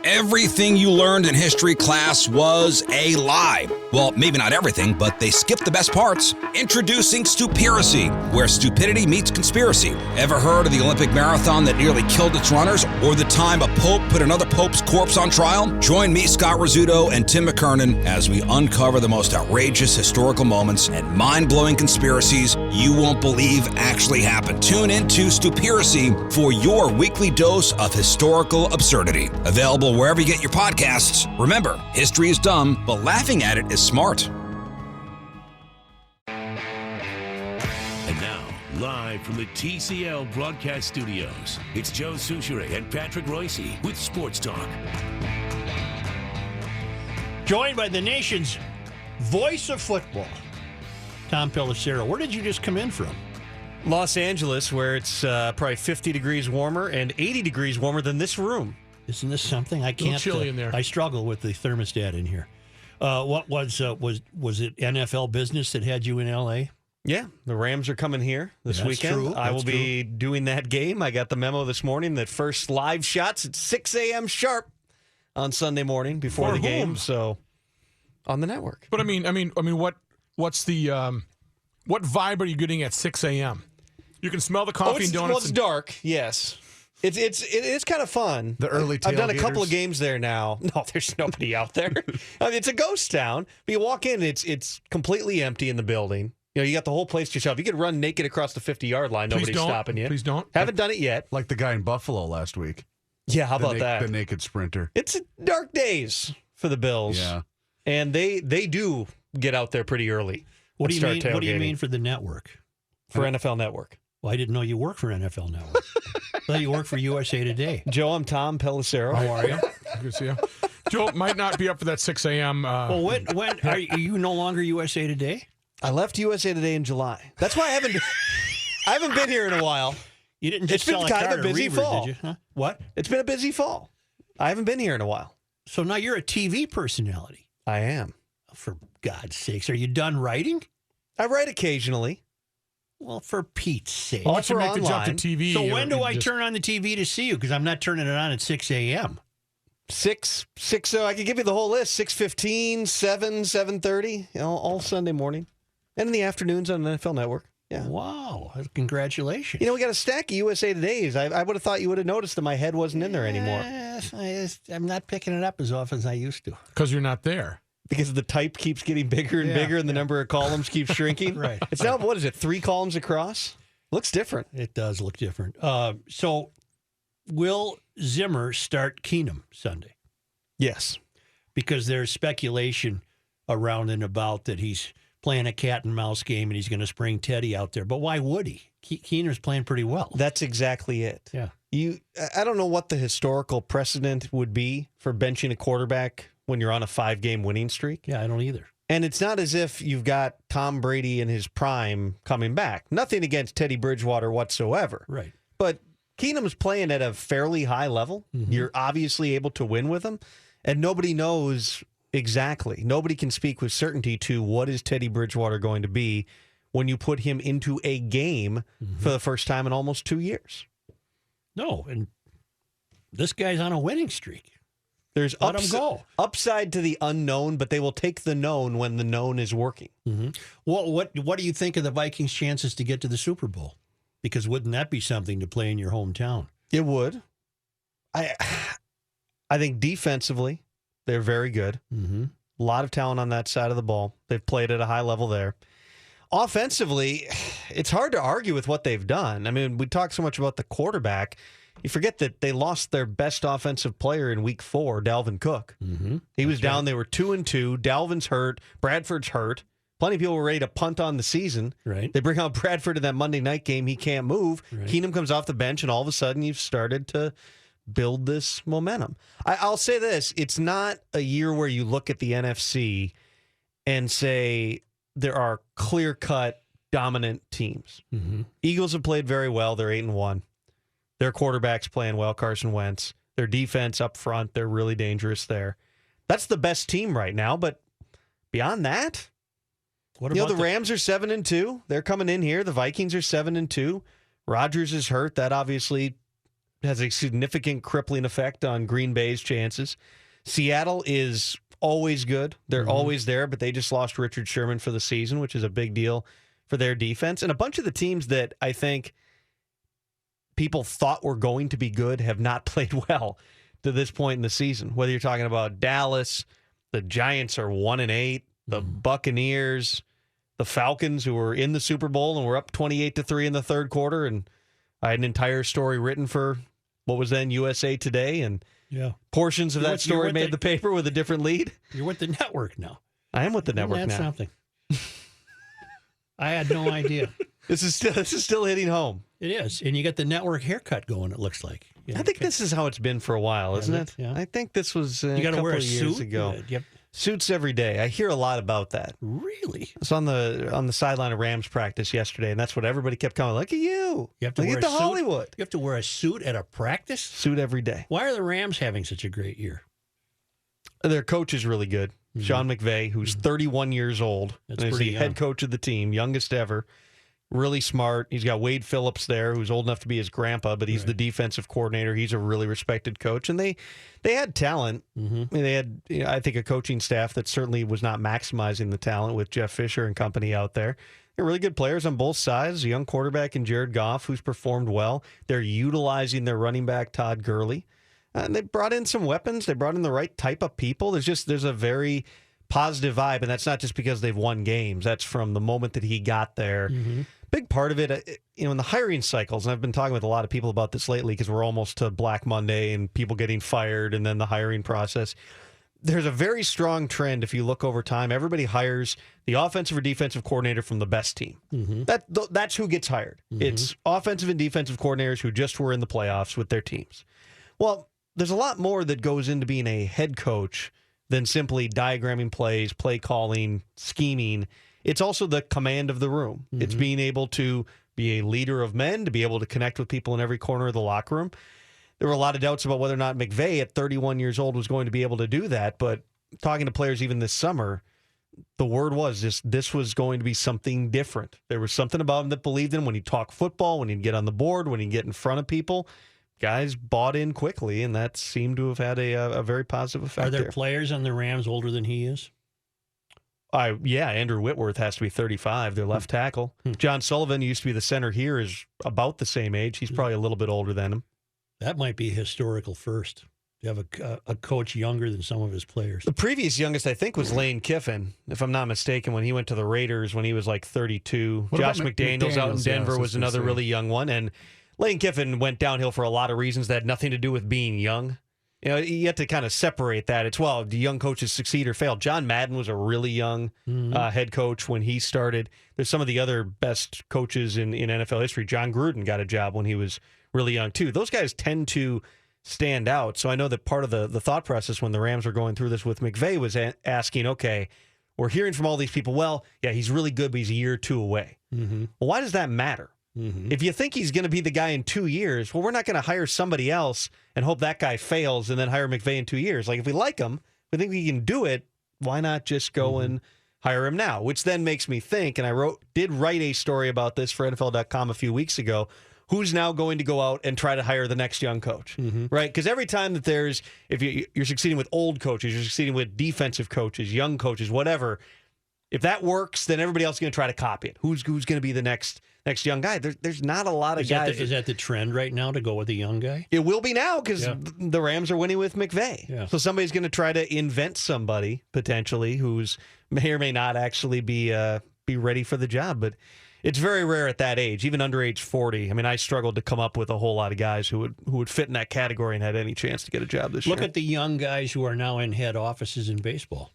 Everything you learned in history class was a lie. Well, maybe not everything, but they skipped the best parts. Introducing Stupiracy, where stupidity meets conspiracy. Ever heard of the Olympic marathon that nearly killed its runners? Or the time a pope put another pope's corpse on trial? Join me, Scott Rizzuto, and Tim McKernan as we uncover the most outrageous historical moments and mind-blowing conspiracies you won't believe actually happened. Tune into Stupiracy for your weekly dose of historical absurdity. Available wherever you get your podcasts. Remember, history is dumb, but laughing at it is smart. And now, live from the TCL broadcast studios, it's Joe Souchere and Patrick Royce with Sports Talk. Joined by the nation's voice of football, Tom Pelissero. Where did you just come in from? Los Angeles, where it's probably 50 degrees warmer and 80 degrees warmer than this room. Isn't this something? I can't. Chilly in there. I struggle with the thermostat in here. What was it NFL business that had you in L.A.? Yeah, the Rams are coming here this That's weekend. true. I will That's be doing that game. I got the memo this morning that first live shots at 6 a.m. sharp on Sunday morning before For the game. whom? So on the network. But I mean, what's the what vibe are you getting at 6 a.m.? You can smell the coffee and donuts. Well, it's dark. Yes. It is kind of fun. The early I've done a couple tailgaters? of games there now. No, there's nobody out there. I mean, it's a ghost town. But you walk in, it's completely empty in the building. You know, you got the whole place to yourself. You could run naked across the 50-yard line. Please Nobody's don't. stopping you. Please don't. Haven't done it yet. Like the guy in Buffalo last week. Yeah, how about that? The naked sprinter. It's dark days for the Bills. Yeah. And they do get out there pretty early. What and do you start mean? What do you tailgating mean for the network? for NFL Network? Well, I didn't know you worked for NFL Network. I thought you worked for USA Today. Joe, I'm Tom Pelissero. How are you? Good to see you. Joe might not be up for that 6 a.m. Well, when are you no longer USA Today? I left USA Today in July. That's why I haven't been here in a while. You didn't just It's been sell a kind of car a to busy Reavers, fall. did you? Huh? What? It's been a busy fall. I haven't been here in a while. So now you're a TV personality. I am. For God's sakes, are you done writing? I write occasionally. Well, for Pete's sake. All Once you for make the jump to online. TV. So you when know, do you I just- turn on the TV to see you? Because I'm not turning it on at 6 a.m. 6, so I could give you the whole list. 6:15, 7, 7:30, all Sunday morning. And in the afternoons on NFL Network. Yeah. Wow. Congratulations. You know, we got a stack of USA Todays. I would have thought you would have noticed that my head wasn't in there anymore. I'm not picking it up as often as I used to. Because you're not there. Because the type keeps getting bigger and bigger and the number of columns keeps shrinking. Right. It's now, what is it, 3 columns across? Looks different. It does look different. So will Zimmer start Keenum Sunday? Yes. Because there's speculation around and about that he's playing a cat and mouse game and he's going to spring Teddy out there. But why would he? Keener's playing pretty well. That's exactly it. Yeah. I don't know what the historical precedent would be for benching a quarterback when you're on a 5-game winning streak. Yeah, I don't either. And it's not as if you've got Tom Brady in his prime coming back. Nothing against Teddy Bridgewater whatsoever. Right. But Keenum's playing at a fairly high level. Mm-hmm. You're obviously able to win with him. And nobody knows exactly. Nobody can speak with certainty to what is Teddy Bridgewater going to be when you put him into a game for the first time in almost 2 years. No, and this guy's on a winning streak. There's Let him go. upside to the unknown, but they will take the known when the known is working. Well, what do you think of the Vikings' chances to get to the Super Bowl? Because wouldn't that be something to play in your hometown? It would. I think defensively, they're very good. Mm-hmm. A lot of talent on that side of the ball. They've played at a high level there. Offensively, it's hard to argue with what they've done. I mean, we talk so much about the quarterback. You forget that they lost their best offensive player in week 4, Dalvin Cook. Mm-hmm. He was down. They were 2-2. Dalvin's hurt. Bradford's hurt. Plenty of people were ready to punt on the season. Right. They bring out Bradford in that Monday night game. He can't move. Right. Keenum comes off the bench, and all of a sudden you've started to build this momentum. I'll say this. It's not a year where you look at the NFC and say there are clear-cut dominant teams. Mm-hmm. Eagles have played very well. They're 8-1. Their quarterback's playing well, Carson Wentz. Their defense up front, they're really dangerous there. That's the best team right now, but beyond that, What you know, about the Rams are 7-2. They're coming in here. The Vikings are 7-2. Rodgers is hurt. That obviously has a significant crippling effect on Green Bay's chances. Seattle is always good. They're always there, but they just lost Richard Sherman for the season, which is a big deal for their defense. And a bunch of the teams that I think people thought were going to be good have not played well to this point in the season. Whether you're talking about Dallas, the Giants are 1-8, the Buccaneers, the Falcons, who were in the Super Bowl and were up 28-3 in the third quarter. And I had an entire story written for what was then USA Today, and portions of that story made the paper with a different lead. You're with the network now. I am with the network That's now. something. I had no idea. This is still hitting home. It is. And you got the network haircut going, it looks like. I think this is how it's been for a while, isn't it? Yeah. I think this was You got to couple wear a of years suit ago. Yep. Suits every day. I hear a lot about that. Really? I was on the sideline of Rams practice yesterday, and that's what everybody kept coming. Look at you. You have to Look wear at a the suit? Hollywood. You have to wear a suit at a practice? Suit every day. Why are the Rams having such a great year? Their coach is really good. Sean McVay, who's 31 years old. That's and is pretty the young. head coach of the team, youngest ever. Really smart. He's got Wade Phillips there, who's old enough to be his grandpa, but he's the defensive coordinator. He's a really respected coach. And they had talent. I mean, they had, I think, a coaching staff that certainly was not maximizing the talent with Jeff Fisher and company out there. They're really good players on both sides. A young quarterback in Jared Goff, who's performed well. They're utilizing their running back, Todd Gurley. And they brought in some weapons. They brought in the right type of people. There's a very positive vibe, and that's not just because they've won games. That's from the moment that he got there. Big part of it, in the hiring cycles, and I've been talking with a lot of people about this lately because we're almost to Black Monday and people getting fired and then the hiring process. There's a very strong trend if you look over time. Everybody hires the offensive or defensive coordinator from the best team. That's who gets hired. It's offensive and defensive coordinators who just were in the playoffs with their teams. Well, there's a lot more that goes into being a head coach than simply diagramming plays, play calling, scheming. It's also the command of the room. It's being able to be a leader of men, to be able to connect with people in every corner of the locker room. There were a lot of doubts about whether or not McVay at 31 years old was going to be able to do that, but talking to players even this summer, the word was this was going to be something different. There was something about him that believed in when he'd talk football, when he'd get on the board, when he'd get in front of people. Guys bought in quickly, and that seemed to have had a very positive effect. Are there there. players on the Rams older than he is? Andrew Whitworth has to be 35, their left tackle. John Sullivan, who used to be the center here, is about the same age. He's probably a little bit older than him. That might be a historical first, to have a coach younger than some of his players. The previous youngest, I think, was Lane Kiffin, if I'm not mistaken, when he went to the Raiders when he was like 32. What Josh about McDaniels out in McDaniels? Yeah, Denver I was was just gonna another say. really young one. And Lane Kiffin went downhill for a lot of reasons that had nothing to do with being young. You have to kind of separate that. It's, well, do young coaches succeed or fail? John Madden was a really young head coach when he started. There's some of the other best coaches in NFL history. John Gruden got a job when he was really young, too. Those guys tend to stand out. So I know that part of the thought process when the Rams were going through this with McVay was asking, okay, we're hearing from all these people, well, yeah, he's really good, but he's a year or two away. Well, why does that matter? If you think he's going to be the guy in 2 years, well, we're not going to hire somebody else and hope that guy fails and then hire McVay in 2 years. Like, if we like him, we think we can do it, why not just go and hire him now? Which then makes me think, and I did write a story about this for NFL.com a few weeks ago, who's now going to go out and try to hire the next young coach, right? Because every time that if you're succeeding with old coaches, you're succeeding with defensive coaches, young coaches, whatever, if that works, then everybody else is going to try to copy it. Who's going to be the next young guy? There's not a lot of guys. Is that the trend right now, to go with a young guy? It will be now because the Rams are winning with McVay. Yeah. So somebody's going to try to invent somebody potentially who's may or may not actually be ready for the job. But it's very rare at that age, even under age 40. I mean, I struggled to come up with a whole lot of guys who would fit in that category and had any chance to get a job this year. Look at the young guys who are now in head offices in baseball.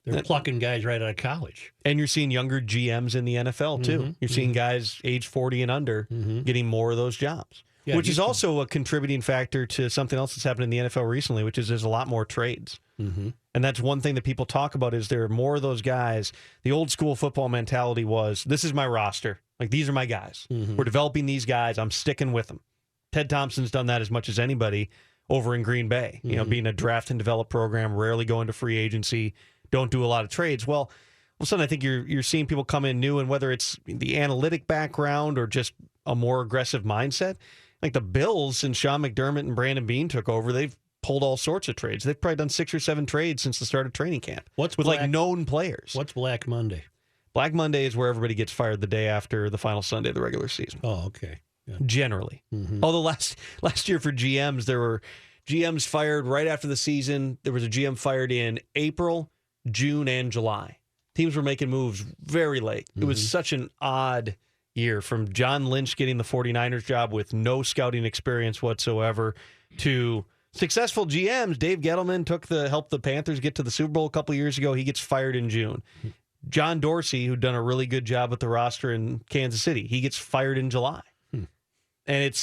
They're plucking guys right out of college. And you're seeing younger GMs in the NFL, too. You're seeing guys age 40 and under getting more of those jobs, which is also a contributing factor to something else that's happened in the NFL recently, which is there's a lot more trades. And that's one thing that people talk about is there are more of those guys. The old school football mentality was, this is my roster. Like, these are my guys. We're developing these guys. I'm sticking with them. Ted Thompson's done that as much as anybody over in Green Bay, being a draft and develop program, rarely going to free agency, don't do a lot of trades. Well, all of a sudden, I think you're seeing people come in new, and whether it's the analytic background or just a more aggressive mindset, Like the Bills, since Sean McDermott and Brandon Beane took over, they've pulled all sorts of trades. They've probably done 6 or 7 trades since the start of training camp. What's with Black- like known players? What's Black Monday? Black Monday is where everybody gets fired the day after the final Sunday of the regular season. Oh, okay. Yeah. Generally. Mhm. Although last year for GMs, there were GMs fired right after the season. There was a GM fired in April, June, and July. Teams were making moves very late. It was such an odd year, from John Lynch getting the 49ers job with no scouting experience whatsoever to successful GMs. Dave Gettleman helped the Panthers get to the Super Bowl a couple years ago. He gets fired in June. John Dorsey, who'd done a really good job with the roster in Kansas City, he gets fired in July. And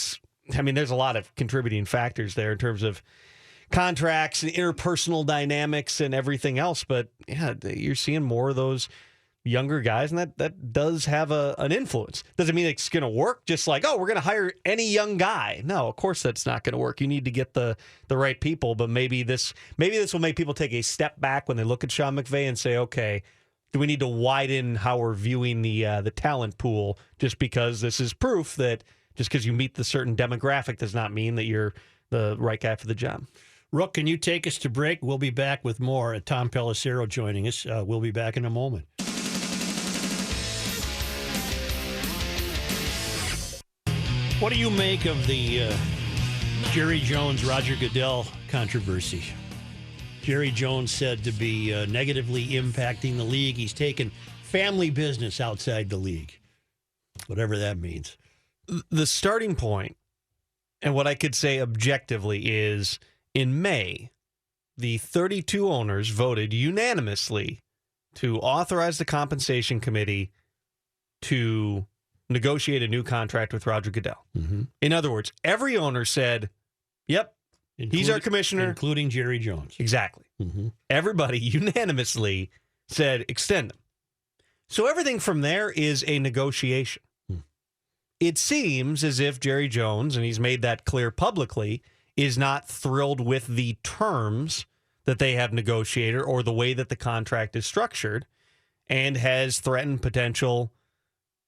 there's a lot of contributing factors there in terms of contracts and interpersonal dynamics and everything else. But yeah, you're seeing more of those younger guys, and that does have an influence. Doesn't mean it's going to work just like, oh, we're going to hire any young guy. No, of course that's not going to work. You need to get the right people, but maybe this will make people take a step back when they look at Sean McVay and say, okay, do we need to widen how we're viewing the talent pool, just because this is proof that just because you meet the certain demographic does not mean that you're the right guy for the job. Rook, can you take us to break? We'll be back with more. Tom Pelissero joining us. We'll be back in a moment. What do you make of the Jerry Jones, Roger Goodell controversy? Jerry Jones said to be negatively impacting the league. He's taken family business outside the league, whatever that means. The starting point, and what I could say objectively, is in May, the 32 owners voted unanimously to authorize the compensation committee to negotiate a new contract with Roger Goodell. Mm-hmm. In other words, every owner said, yep, he's our commissioner. Including Jerry Jones. Exactly. Mm-hmm. Everybody unanimously said extend them. So everything from there is a negotiation. It seems as if Jerry Jones, and he's made that clear publicly, is not thrilled with the terms that they have negotiated or the way that the contract is structured, and has threatened potential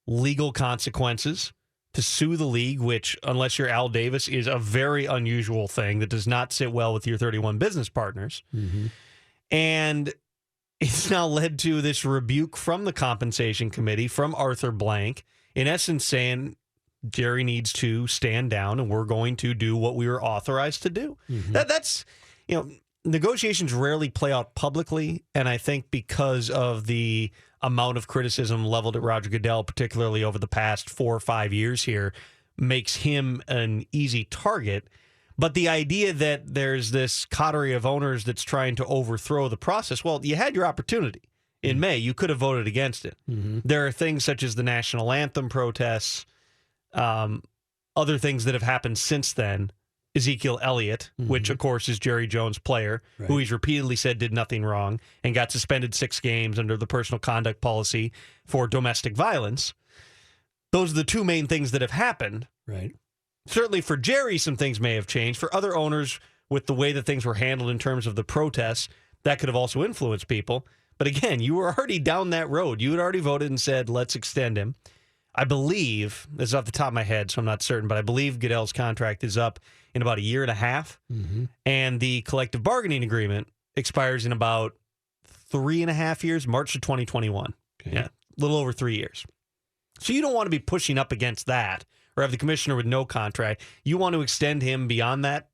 legal consequences to sue the league, which, unless you're Al Davis, is a very unusual thing that does not sit well with your 31 business partners. Mm-hmm. And it's now led to this rebuke from the compensation committee, from Arthur Blank, in essence saying Jerry needs to stand down and we're going to do what we were authorized to do. Mm-hmm. That's, negotiations rarely play out publicly, and I think because of the amount of criticism leveled at Roger Goodell, particularly over the past 4 or 5 years here, makes him an easy target. But the idea that there's this coterie of owners that's trying to overthrow the process, well, you had your opportunity in May. You could have voted against it. Mm-hmm. There are things such as the national anthem protests, other things that have happened since then. Ezekiel Elliott, which, of course, is Jerry Jones' player, Right. who he's repeatedly said did nothing wrong and got suspended 6 games under the personal conduct policy for domestic violence. Those are the 2 main things that have happened. Right. Certainly for Jerry, some things may have changed. For other owners, with the way that things were handled in terms of the protests, that could have also influenced people. But again, you were already down that road. You had already voted and said, let's extend him. I believe, this is off the top of my head, so I'm not certain, but I believe Goodell's contract is up in about 1.5 years. Mm-hmm. And the collective bargaining agreement expires in about 3.5 years, March of 2021. Okay. Yeah, a little over 3 years. So you don't want to be pushing up against that or have the commissioner with no contract. You want to extend him beyond that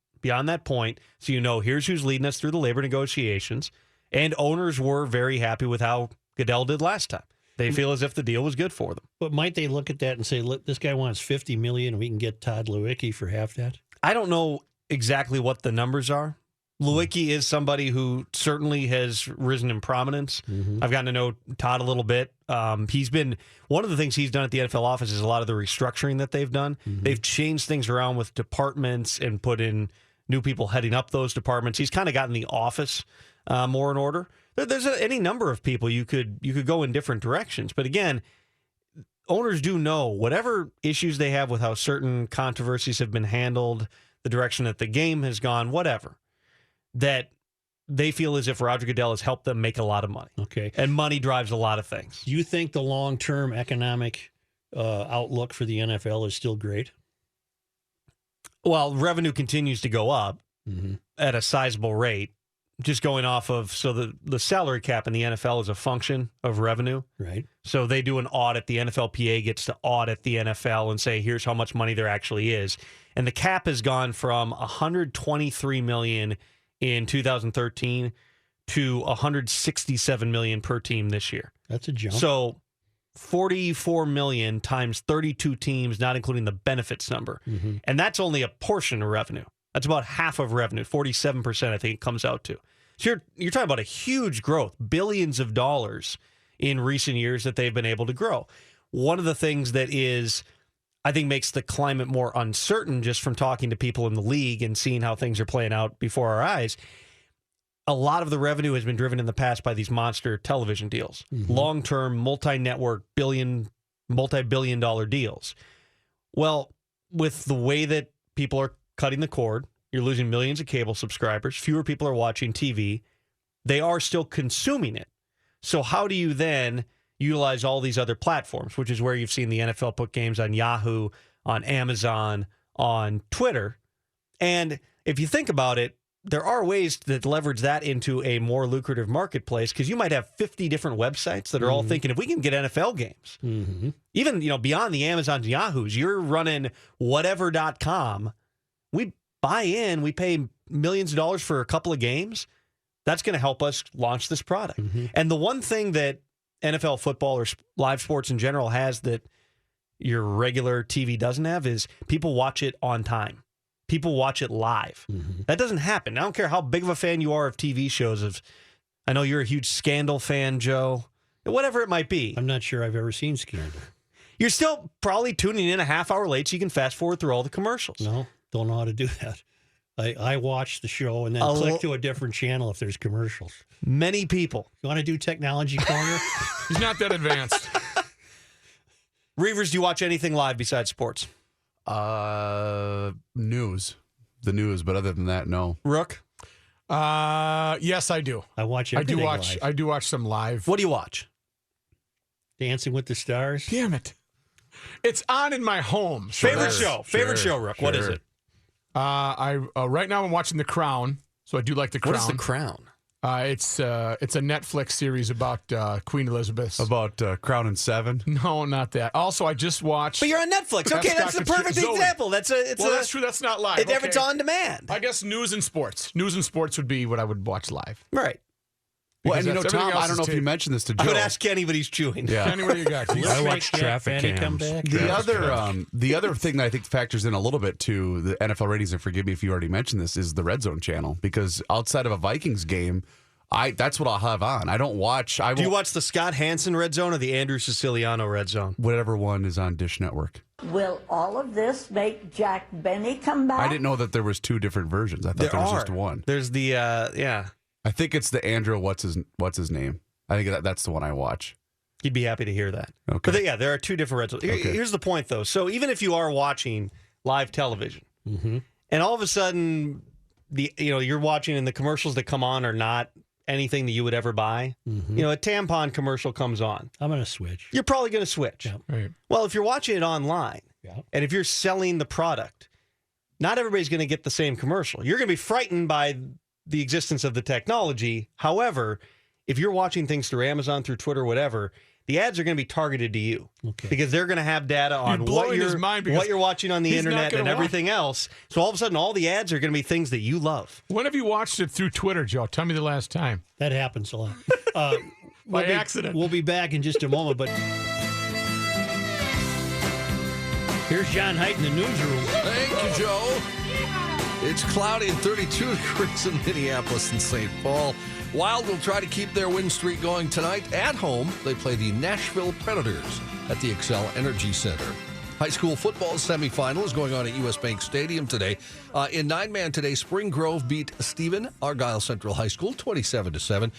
point, so you know here's who's leading us through the labor negotiations. And owners were very happy with how Goodell did last time. They feel as if the deal was good for them. But might they look at that and say, look, this guy wants $50 million and we can get Todd Lewicki for half that? I don't know exactly what the numbers are. Lewicki is somebody who certainly has risen in prominence. Mm-hmm. I've gotten to know Todd a little bit. He's been, one of the things he's done at the NFL office is a lot of the restructuring that they've done. Mm-hmm. They've changed things around with departments and put in new people heading up those departments. He's kind of gotten the office more in order. There's any number of people you could go in different directions. But again, owners do know whatever issues they have with how certain controversies have been handled, the direction that the game has gone, whatever, that they feel as if Roger Goodell has helped them make a lot of money. Okay. And money drives a lot of things. Do you think the long-term economic outlook for the NFL is still great? Well, revenue continues to go up at a sizable rate, just going off of, so the salary cap in the NFL is a function of revenue. Right. So they do an audit. The NFLPA gets to audit the NFL and say, here's how much money there actually is. And the cap has gone from $123 million in 2013 to $167 million per team this year. That's a jump. So $44 million times 32 teams, not including the benefits number. And that's only a portion of revenue. That's about half of revenue, 47%, I think it comes out to. So you're talking about a huge growth, billions of dollars in recent years that they've been able to grow. One of the things that is, I think, makes the climate more uncertain, just from talking to people in the league and seeing how things are playing out before our eyes, a lot of the revenue has been driven in the past by these monster television deals, long-term, multi-network, multi-billion dollar deals. Well, with the way that people are cutting the cord, you're losing millions of cable subscribers, fewer people are watching TV, they are still consuming it. So how do you then utilize all these other platforms, which is where you've seen the NFL put games on Yahoo, on Amazon, on Twitter? And if you think about it, there are ways to leverage that into a more lucrative marketplace, because you might have 50 different websites that are all thinking, if we can get NFL games, even beyond the Amazons and Yahoos, you're running whatever.com. We buy in, we pay millions of dollars for a couple of games. That's going to help us launch this product. And the one thing that NFL football or live sports in general has that your regular TV doesn't have is people watch it on time. People watch it live. That doesn't happen. I don't care how big of a fan you are of TV shows. I know you're a huge Scandal fan, Joe. Whatever it might be. I'm not sure I've ever seen Scandal. You're still probably tuning in a half hour late so you can fast forward through all the commercials. No, don't know how to do that. I watch the show and then click to a different channel if there's commercials. Many people. You want to do Technology Corner? He's not that advanced. Reavers, do you watch anything live besides sports? News. The news, but other than that, no. Rook? Yes, I do. I watch everything live. I do watch some live. What do you watch? Dancing with the Stars. Damn it. It's on in my home. Favorite show, Rook. What is it? Right now I'm watching The Crown, so I do like The Crown. What is The Crown? It's a Netflix series about Queen Elizabeth. About Crown and Seven? No, not that. Also, I just watched. But you're on Netflix. Okay, that's the perfect example. That's true. That's not live. If it's on demand. I guess news and sports. News and sports would be what I would watch live. Right. Well, and Because Tom, everything else I don't know is if you taped. mentioned this to Joe. I would ask Kenny, but he's chewing. Yeah. Kenny, what do you got? I watch traffic cams. The other thing that I think factors in a little bit to the NFL ratings, and forgive me if you already mentioned this, is the Red Zone channel. Because outside of a Vikings game, that's what I'll have on. I don't watch. Do you watch the Scott Hansen Red Zone or the Andrew Siciliano Red Zone? Whatever one is on Dish Network. Will all of this make Jack Benny come back? I didn't know that there was two different versions. I thought there was just one. There's the I think it's the Andrew. What's his name? I think that's the one I watch. You'd be happy to hear that. Okay. But there are two different Red Zones. Okay. Here's the point, though. So even if you are watching live television, and all of a sudden, you're watching and the commercials that come on are not anything that you would ever buy. A tampon commercial comes on. I'm going to switch. You're probably going to switch. Yeah. Right. Well, if you're watching it online, and if you're selling the product, not everybody's going to get the same commercial. You're going to be frightened by the existence of the technology. However, if you're watching things through Amazon, through Twitter, whatever, the ads are going to be targeted to you because they're going to have data on what you're watching on the internet and everything else. So all of a sudden, all the ads are going to be things that you love. When have you watched it through Twitter, Joe? Tell me the last time. That happens a lot. By accident. We'll be back in just a moment, but here's John Height in the newsroom. Thank you, Joe. It's cloudy and 32 degrees in Minneapolis and St. Paul. Wild will try to keep their win streak going tonight. At home, they play the Nashville Predators at the Xcel Energy Center. High school football semifinal is going on at U.S. Bank Stadium today. In 9-man today, Spring Grove beat Stephen Argyle Central High School 27-7.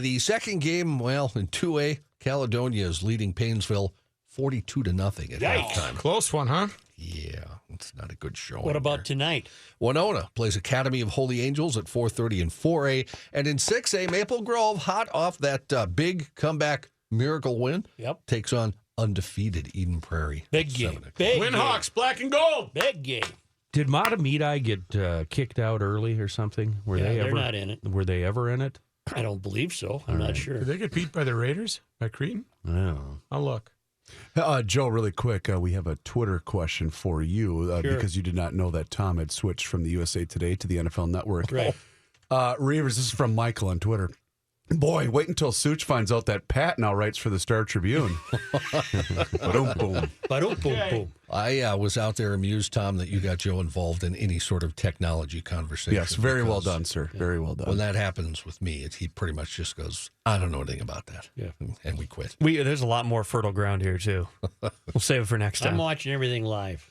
The second game, in 2A, Caledonia is leading Paynesville 42-0 at halftime. Close one, huh? Yeah, it's not a good show. What about tonight? Winona plays Academy of Holy Angels at 4:30 in 4A. And in 6A, Maple Grove, hot off that big comeback miracle win, takes on undefeated Eden Prairie. Big game. Big Win game. Hawks, black and gold. Big game. Did Matamidi get kicked out early or something? They're not in it. Were they ever in it? I don't believe so. I'm not sure. Did they get beat by the Raiders? By Creighton? No. I'll look. Joe, really quick, we have a Twitter question for you Sure. because you did not know that Tom had switched from the USA Today to the NFL Network. Right. Reavers, this is from Michael on Twitter. Boy, wait until Such finds out that Pat now writes for the Star Tribune. Ba-dum, boom. Ba-dum-boom-boom. I was out there amused, Tom, that you got Joe involved in any sort of technology conversation. Yes, very well because done, sir. Very well done. When that happens with me, he pretty much just goes, I don't know anything about that. Yeah. And we quit. There's a lot more fertile ground here, too. We'll save it for next time. I'm watching everything live.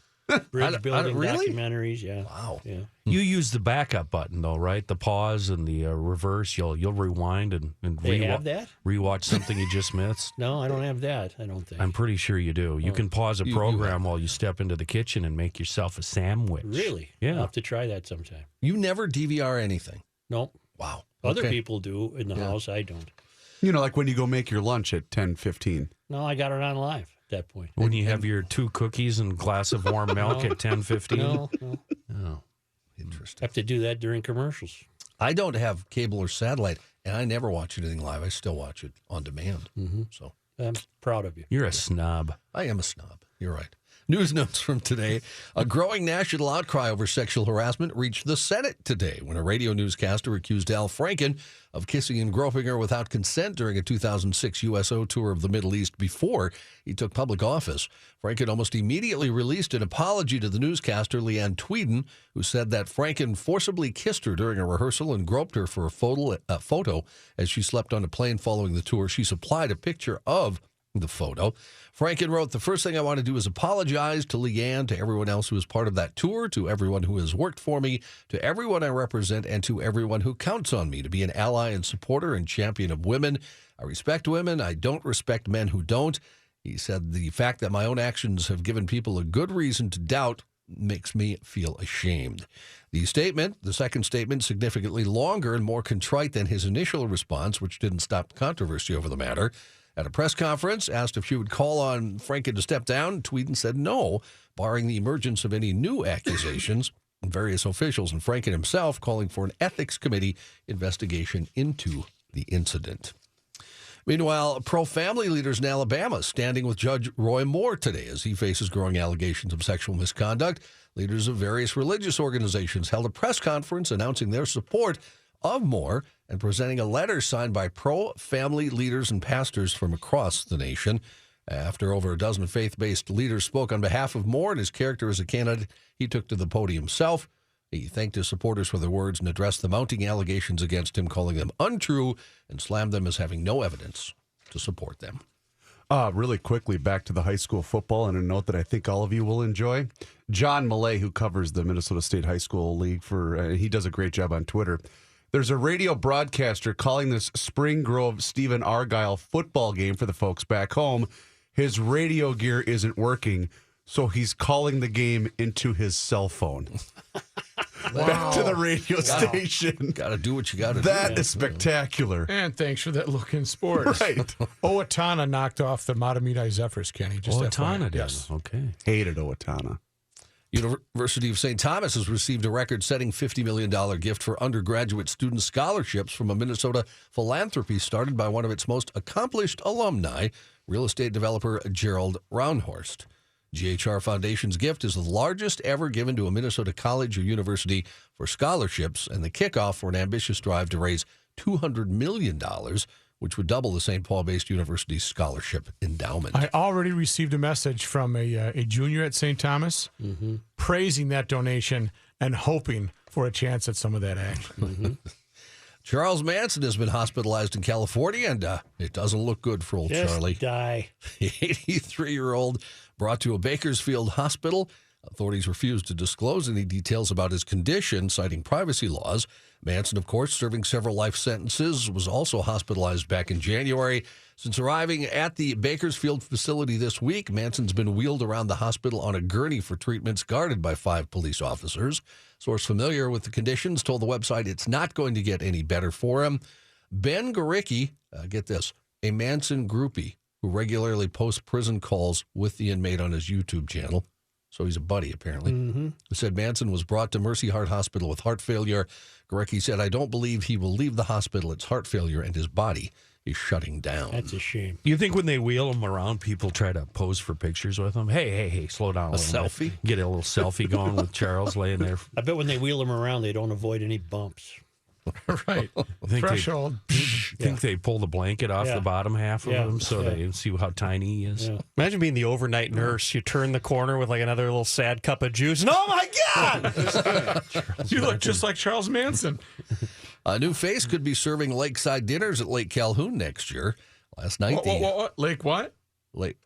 Bridge building really? documentaries, yeah. Wow. Yeah. You use the backup button though, right? The pause and the reverse. You'll rewind and They have that? rewatch something you just missed. No, I don't have that, I don't think. I'm pretty sure you do. You can pause a You program while you step into the kitchen and make yourself a sandwich. Really? Yeah. I'll have to try that sometime. You never DVR anything. Nope. Wow. Other Okay. people do in the house. I don't. You know, like when you go make your lunch at 10:15. No, I got it on live at that point. When you have your 2 cookies and glass of warm milk at 10:15. No. Oh. Interesting. Have to do that during commercials. I don't have cable or satellite, and I never watch anything live. I still watch it on demand. Mm-hmm. So I'm proud of you. You're a snob. I am a snob. You're right. News notes from today. A growing national outcry over sexual harassment reached the Senate today when a radio newscaster accused Al Franken of kissing and groping her without consent during a 2006 USO tour of the Middle East before he took public office. Franken almost immediately released an apology to the newscaster, Leanne Tweeden, who said that Franken forcibly kissed her during a rehearsal and groped her for a photo as she slept on a plane following the tour. She supplied a picture of the photo. Franken wrote, "The first thing I want to do is apologize to Leanne, to everyone else who was part of that tour, to everyone who has worked for me, to everyone I represent, and to everyone who counts on me to be an ally and supporter and champion of women. I respect women. I don't respect men who don't." He said, "The fact that my own actions have given people a good reason to doubt makes me feel ashamed." The statement, the second statement, significantly longer and more contrite than his initial response, which didn't stop controversy over the matter. At a press conference, asked if she would call on Franken to step down, Tweeden said no, barring the emergence of any new accusations. Various officials and Franken himself calling for an ethics committee investigation into the incident. Meanwhile, pro-family leaders in Alabama standing with Judge Roy Moore today as he faces growing allegations of sexual misconduct. Leaders of various religious organizations held a press conference announcing their support of Moore and presenting a letter signed by pro-family leaders and pastors from across the nation. After over a dozen faith-based leaders spoke on behalf of Moore and his character as a candidate, he took to the podium himself. He thanked his supporters for their words and addressed the mounting allegations against him, calling them untrue and slammed them as having no evidence to support them. Really quickly, back to the high school football, and a note that I think all of you will enjoy. John Millay, who covers the Minnesota State High School League, he does a great job on Twitter. There's a radio broadcaster calling this Spring Grove Stephen Argyle football game for the folks back home. His radio gear isn't working, so he's calling the game into his cell phone. Back to the radio station. Got to do what you got to do. That is spectacular. And thanks for that look in sports. Right. Owatonna knocked off the Matamidi Zephyrs, Kenny. Just Owatonna FYI. did. Yes. Okay. Hated Owatonna. University of St. Thomas has received a record-setting $50 million gift for undergraduate student scholarships from a Minnesota philanthropy started by one of its most accomplished alumni, real estate developer Gerald Roundhorst. GHR Foundation's gift is the largest ever given to a Minnesota college or university for scholarships and the kickoff for an ambitious drive to raise $200 million, which would double the St. Paul-based university's scholarship endowment. I already received a message from a junior at St. Thomas praising that donation and hoping for a chance at some of that action. Charles Manson has been hospitalized in California, and it doesn't look good for old Just Charlie. die. The 83-year-old brought to a Bakersfield hospital. Authorities refused to disclose any details about his condition, citing privacy laws. Manson, of course, serving several life sentences, was also hospitalized back in January. Since arriving at the Bakersfield facility this week, Manson's been wheeled around the hospital on a gurney for treatments guarded by 5 police officers. Source familiar with the conditions told the website it's not going to get any better for him. Ben Goricki, get this, a Manson groupie who regularly posts prison calls with the inmate on his YouTube channel. so he's a buddy, apparently. It said Manson was brought to Mercy Heart Hospital with heart failure. Gorecki said, I don't believe he will leave the hospital. It's heart failure, and his body is shutting down. That's a shame. You think when they wheel him around, people try to pose for pictures with him? Hey, slow down a little selfie? bit. Get a little selfie going with Charles laying there. I bet when they wheel him around, they don't avoid any bumps. Right. Threshold. Think they pull the blanket off the bottom half of him so they see how tiny he is? Yeah. Imagine being the overnight nurse. You turn the corner with like another little sad cup of juice, and oh my God! You look just like Charles Manson. A new face could be serving lakeside dinners at Lake Calhoun next year. Last night, What? Lake what? Lake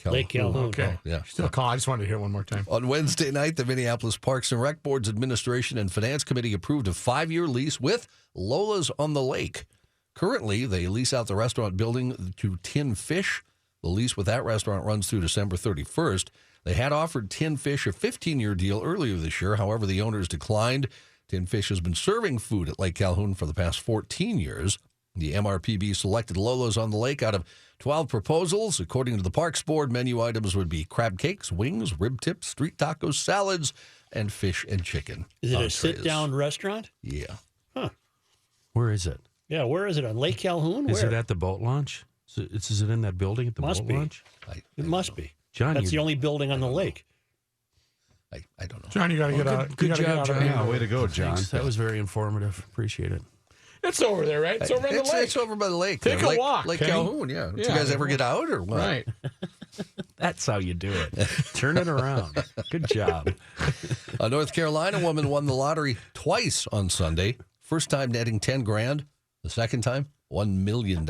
Calhoun. Lake Calhoun. Okay. Yeah. Still call. I just wanted to hear it one more time. On Wednesday night, the Minneapolis Parks and Rec Board's Administration and Finance Committee approved a 5-year lease with Lola's on the Lake. Currently, they lease out the restaurant building to Tin Fish. The lease with that restaurant runs through December 31st. They had offered Tin Fish a 15-year deal earlier this year. However, the owners declined. Tin Fish has been serving food at Lake Calhoun for the past 14 years. The MRPB selected Lola's on the Lake out of 12 proposals. According to the Parks Board, menu items would be crab cakes, wings, rib tips, street tacos, salads, and fish and chicken. Is it a entrees. sit-down restaurant? Yeah. Where is it? Yeah, where is it? On Lake Calhoun? Is Where? it at the boat launch? Is it in that building at the Must boat be. launch? It must be. John, That's the only building on the lake. I don't know. John, you got to get out. good you gotta job, get out John. of here. Yeah, way to go, John. Thanks. That was very informative. Appreciate it. It's over there, right? It's over on the lake. It's over by the lake. Take there. a Lake, walk, Lake Kenny. Calhoun, yeah. Did Yeah. you guys ever get out or what? Right. That's how you do it. Turn it around. Good job. A North Carolina woman won the lottery twice on Sunday. First time netting $10,000. The second time, $1 million.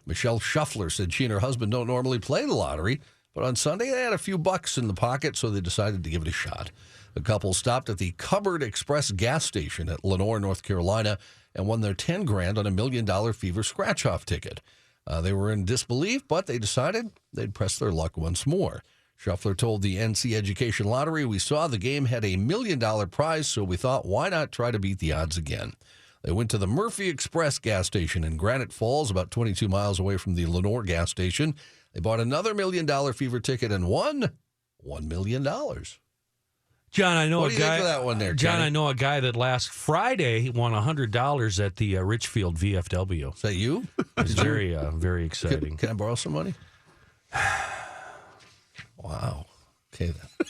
Michelle Shuffler said she and her husband don't normally play the lottery, but on Sunday they had a few bucks in the pocket, so they decided to give it a shot. The couple stopped at the Cupboard Express gas station at Lenoir, North Carolina, and won their $10,000 on $1 million fever scratch-off ticket. They were in disbelief, but they decided they'd press their luck once more. Shuffler told the NC Education Lottery, we saw the game had a $1 million prize, so we thought, why not try to beat the odds again? They went to the Murphy Express gas station in Granite Falls, about 22 miles away from the Lenoir gas station. They bought another $1 million fever ticket and won $1 million. John, I know What a do you think guy. of that one there, John, Kenny? I know a guy that last Friday won $100 at the Richfield VFW. Is that you? It's very, very exciting. Can I borrow some money? Wow. Okay, then.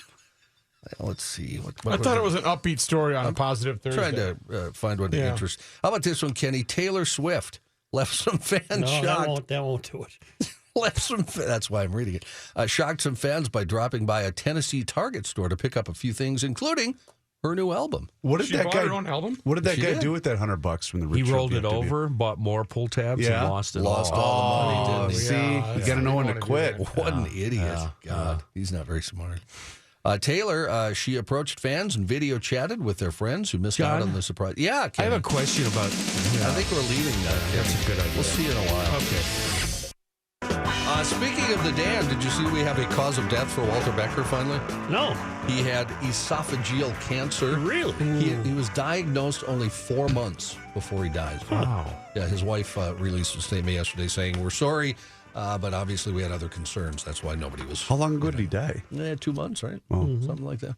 Well, let's see. I thought it was an upbeat story on a positive Thursday. Trying to find one to interest. How about this one, Kenny? Taylor Swift left some fans No, shocked. that won't do it. Left some. That's why I'm reading it. Shocked some fans by dropping by a Tennessee Target store to pick up a few things, including her new album. What did She that bought guy? her own album? What did that She guy did. do with that $100 from the? He Richfield rolled it VFW? over, bought more pull tabs, Yeah. and lost it Lost all. all the money, Oh, didn't he? see, Yeah, you got to know when to wanna do quit. that. What an idiot. God, he's not very smart. Taylor, she approached fans and video chatted with their friends who missed out John? on the surprise. Yeah, I Kenny. have a question about. I think we're leaving now. That's a good idea. We'll see you in a while. Okay. Speaking of the Dan, did you see we have a cause of death for Walter Becker finally? No, He had esophageal cancer. really. He was diagnosed only 4 months before he died. Wow. Yeah, his wife released a statement yesterday saying, we're sorry, but obviously we had other concerns. That's why nobody was... How long ago did he die? 2 months, right? Something like that.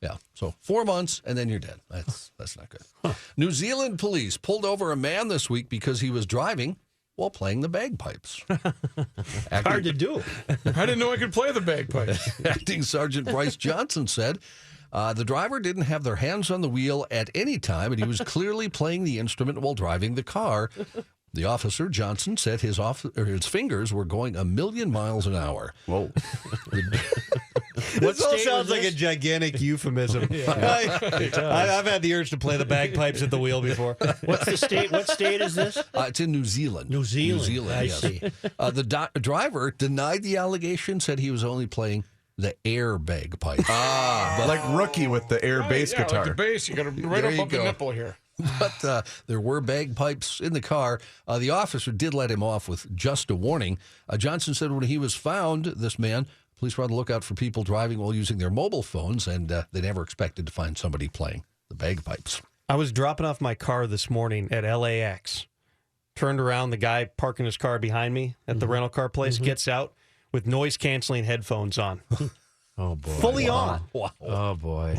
Yeah, so 4 months and then you're dead. That's not good. New Zealand police pulled over a man this week because he was driving while playing the bagpipes. Hard to do. I didn't know I could play the bagpipes. Acting Sergeant Bryce Johnson said the driver didn't have their hands on the wheel at any time, and he was clearly playing the instrument while driving the car. The officer, Johnson, said his fingers were going 1,000,000 miles an hour. Whoa. This all state sounds was like a this? gigantic euphemism. I've had the urge to play the bagpipes at the wheel before. What's the state? What state is this? It's in New Zealand. New Zealand. I yes. see. The driver denied the allegation, said he was only playing the air bagpipe. Like Rookie with the air bass yeah, guitar. Like the bass, you got to right There up you above the go. nipple here. But there were bagpipes in the car. The officer did let him off with just a warning. Johnson said when he was found, this man, police were on the lookout for people driving while using their mobile phones, and they never expected to find somebody playing the bagpipes. I was dropping off my car this morning at LAX. Turned around, the guy parking his car behind me at the rental car place gets out with noise-canceling headphones on. Oh, boy. Fully on. Wow. Oh, boy.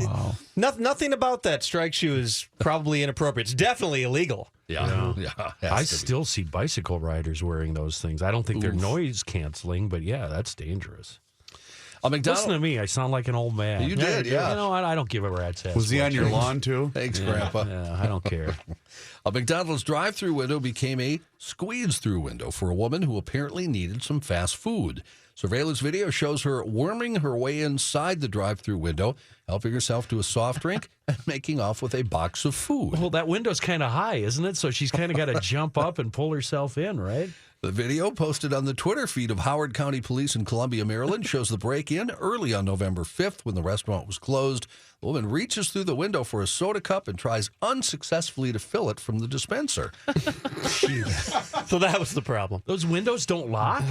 Nothing about that strikes you as probably inappropriate. It's definitely illegal. Yeah. I still see bicycle riders wearing those things. I don't think they're noise canceling, but yeah, that's dangerous. A McDonald's. Listen to me. I sound like an old man. You did, yeah. You know what? I don't give a rat's ass. Was he what on you your think. lawn too? Thanks, Grandpa. Yeah, I don't care. A McDonald's drive-through window became a squeeze-through window for a woman who apparently needed some fast food. Surveillance video shows her worming her way inside the drive-through window, helping herself to a soft drink and making off with a box of food. Well, that window's kind of high, isn't it? So she's kind of got to jump up and pull herself in, right? The video posted on the Twitter feed of Howard County Police in Columbia, Maryland, shows the break-in early on November 5th when the restaurant was closed. The woman reaches through the window for a soda cup and tries unsuccessfully to fill it from the dispenser. So that was the problem. Those windows don't lock?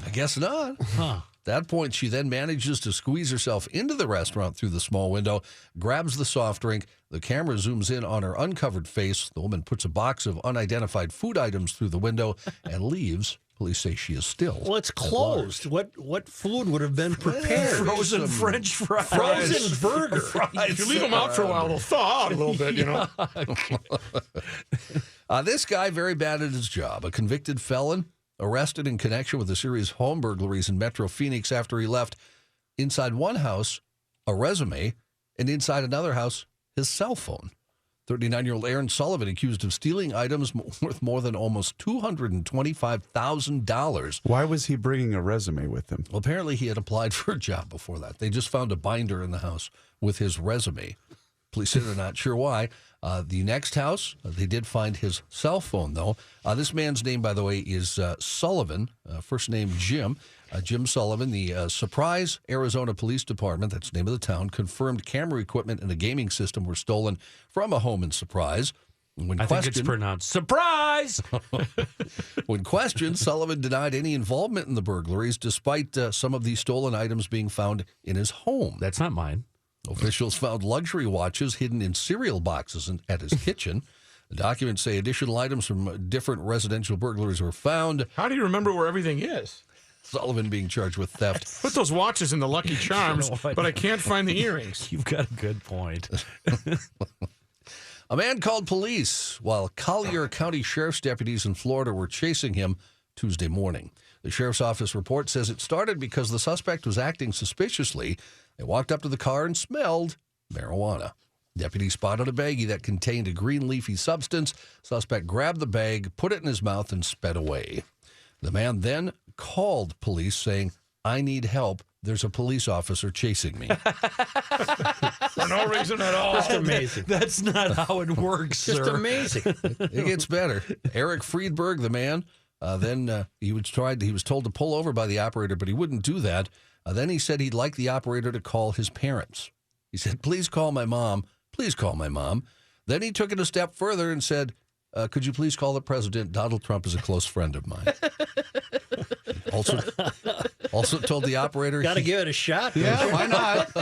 I guess not. At that point, she then manages to squeeze herself into the restaurant through the small window, grabs the soft drink. The camera zooms in on her uncovered face. The woman puts a box of unidentified food items through the window and leaves. Police say she is still. Well, it's closed. What food would have been prepared? Frozen French fries. Frozen burger. If you leave them out for a while, they'll thaw out a little bit, you know. This guy, very bad at his job, a convicted felon, arrested in connection with a series of home burglaries in Metro Phoenix after he left inside one house a resume and inside another house his cell phone. 39-year-old Aaron Sullivan accused of stealing items worth more than almost $225,000. Why was he bringing a resume with him? Well, apparently he had applied for a job before that. They just found a binder in the house with his resume. Police say they're not sure why. The next house, they did find his cell phone, though. This man's name, by the way, is Sullivan, first name Jim. Jim Sullivan. The Surprise, Arizona Police Department, that's the name of the town, confirmed camera equipment and a gaming system were stolen from a home in Surprise. When I think it's pronounced surprise. When questioned, Sullivan denied any involvement in the burglaries, despite some of the stolen items being found in his home. That's not mine. Officials found luxury watches hidden in cereal boxes at his kitchen. The documents say additional items from different residential burglaries were found. How do you remember where everything is? Sullivan being charged with theft. Put those watches in the Lucky Charms, but I can't find the earrings. You've got a good point. A man called police while Collier County Sheriff's deputies in Florida were chasing him Tuesday morning. The sheriff's office report says it started because the suspect was acting suspiciously. They walked up to the car and smelled marijuana. Deputies spotted a baggie that contained a green leafy substance. Suspect grabbed the bag, put it in his mouth, and sped away. The man then called police saying, "I need help. There's a police officer chasing me." For no reason at all. Just amazing. That's not how it works, Just sir. amazing. It gets better. Eric Friedberg, the man, he was told to pull over by the operator, but he wouldn't do that. Then he said he'd like the operator to call his parents. He said, "Please call my mom. Please call my mom." Then he took it a step further and said, "Could you please call the president? Donald Trump is a close friend of mine." Also told the operator, Got to give it a shot. Yeah, why not?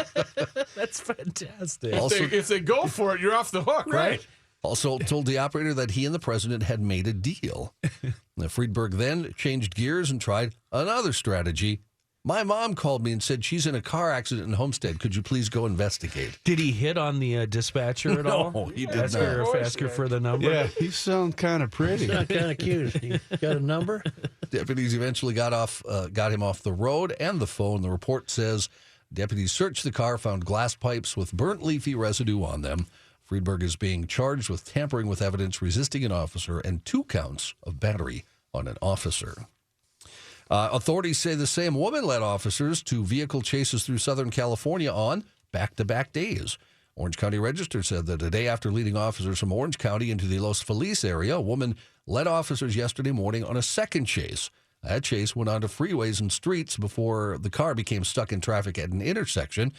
That's fantastic. If they go for it, you're off the hook, right? Also told the operator that he and the president had made a deal. Now, Friedberg then changed gears and tried another strategy. "My mom called me and said she's in a car accident in Homestead. Could you please go investigate?" Did he hit on the dispatcher at all? No, he did ask not. Ask her for the number? Yeah, he sounds kind of pretty. Not kind of cute. You got a number? Deputies eventually got him off the road and the phone. The report says deputies searched the car, found glass pipes with burnt leafy residue on them. Friedberg is being charged with tampering with evidence, resisting an officer, and 2 counts of battery on an officer. Authorities say the same woman led officers to vehicle chases through Southern California on back-to-back days. Orange County Register said that a day after leading officers from Orange County into the Los Feliz area, a woman led officers yesterday morning on a second chase. That chase went onto freeways and streets before the car became stuck in traffic at an intersection.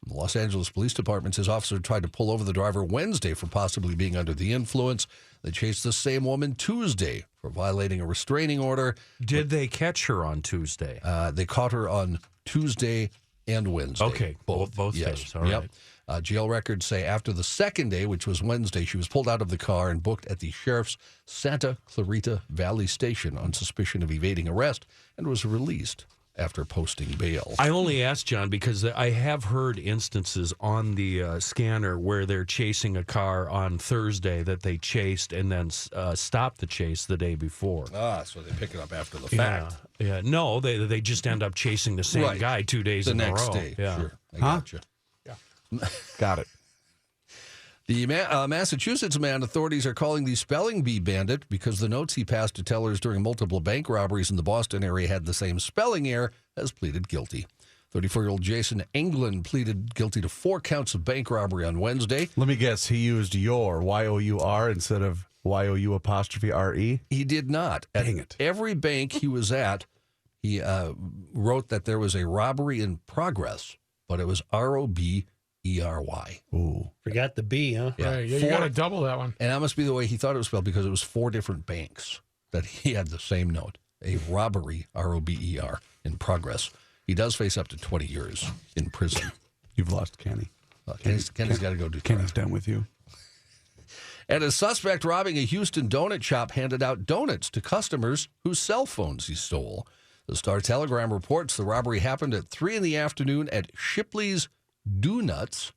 The Los Angeles Police Department says officers tried to pull over the driver Wednesday for possibly being under the influence. They chased the same woman Tuesday for violating a restraining order. Did they catch her on Tuesday? They caught her on Tuesday and Wednesday. Okay, both yes. days. All right. Jail records say after the second day, which was Wednesday, she was pulled out of the car and booked at the sheriff's Santa Clarita Valley Station on suspicion of evading arrest and was released after posting bail. I only asked John because I have heard instances on the scanner where they're chasing a car on Thursday that they chased and then stopped the chase the day before. So they pick it up after the fact. Yeah. No, they just end up chasing the same guy 2 days in a row. The next day. Yeah. Sure. I gotcha. Yeah. Got it. The Massachusetts man, authorities are calling the spelling bee bandit because the notes he passed to tellers during multiple bank robberies in the Boston area had the same spelling error, has pleaded guilty. 34-year-old Jason Englund pleaded guilty to 4 counts of bank robbery on Wednesday. Let me guess. He used your, Y-O-U-R, instead of Y-O-U''R-E? He did not. Dang it. Every bank he was at, he wrote that there was a robbery in progress, but it was R-O-B-E-R-Y. Ooh. Forgot the B, huh? Yeah. Right, you got to double that one. And that must be the way he thought it was spelled because it was 4 different banks that he had the same note. A robbery, R-O-B-E-R, in progress. He does face up to 20 years in prison. You've lost Kenny. Kenny's got to go do Kenny's time. done with you. And a suspect robbing a Houston donut shop handed out donuts to customers whose cell phones he stole. The Star-Telegram reports the robbery happened at 3 in the afternoon at Shipley's Donuts.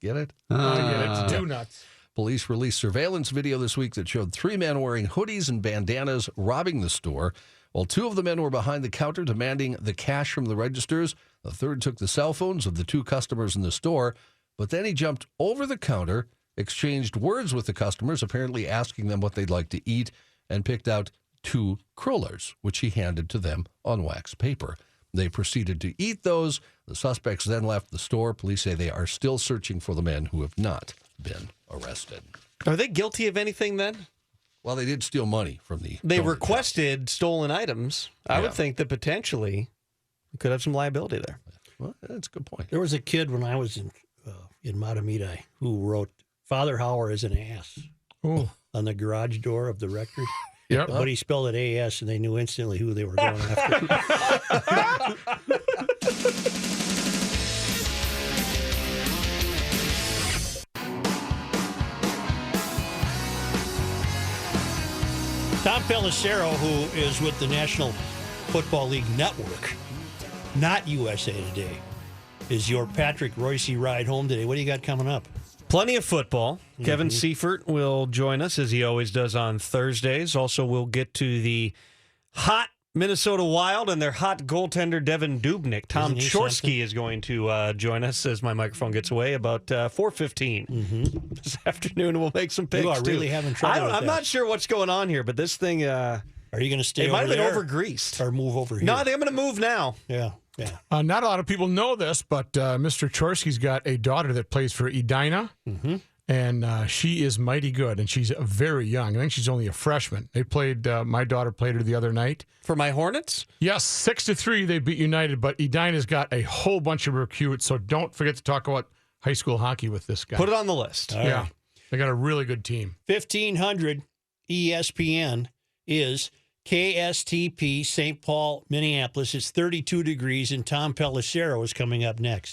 Get it? I get it. Do nuts. Police released surveillance video this week that showed 3 men wearing hoodies and bandanas robbing the store. While 2 of the men were behind the counter demanding the cash from the registers, the third took the cell phones of the 2 customers in the store, but then he jumped over the counter, exchanged words with the customers, apparently asking them what they'd like to eat, and picked out 2 crullers, which he handed to them on wax paper. They proceeded to eat those. The suspects then left the store. Police say they are still searching for the men who have not been arrested. Are they guilty of anything then? Well, they did steal money from the... They donut requested stolen items. I Yeah. would think that potentially we could have some liability there. shop. Well, that's a good point. There was a kid when I was in Matamidi who wrote "Father Hauer is an ass" Ooh. on the garage door of the rectory. Yep. But he spelled it A-S, and they knew instantly who they were going after. Tom Pelissero, who is with the National Football League Network, not USA Today, is your Patrick Royce ride home today. What do you got coming up? Plenty of football. Kevin Seifert will join us as he always does on Thursdays. Also, we'll get to the hot Minnesota Wild and their hot goaltender Devin Dubnyk. Tom Isn't he Chorsky something? is going to join us as my microphone gets away about 4:15 this afternoon. We'll make some picks. You are too. really having trouble with I'm that. not sure what's going on here, but this thing Are you going to stay it over might have been there over greased. or move over here? No, I think I'm going to move now. Yeah. Not a lot of people know this, but Mr. Chorsky's got a daughter that plays for Edina, and she is mighty good, and she's very young. I think she's only a freshman. They played. My daughter played her the other night. For my Hornets? Yes, 6-3 they beat United, but Edina's got a whole bunch of recruits, so don't forget to talk about high school hockey with this guy. Put it on the list. Yeah, they got a really good team. 1500 ESPN is KSTP St. Paul, Minneapolis. It's 32 degrees, and Tom Pelissero is coming up next.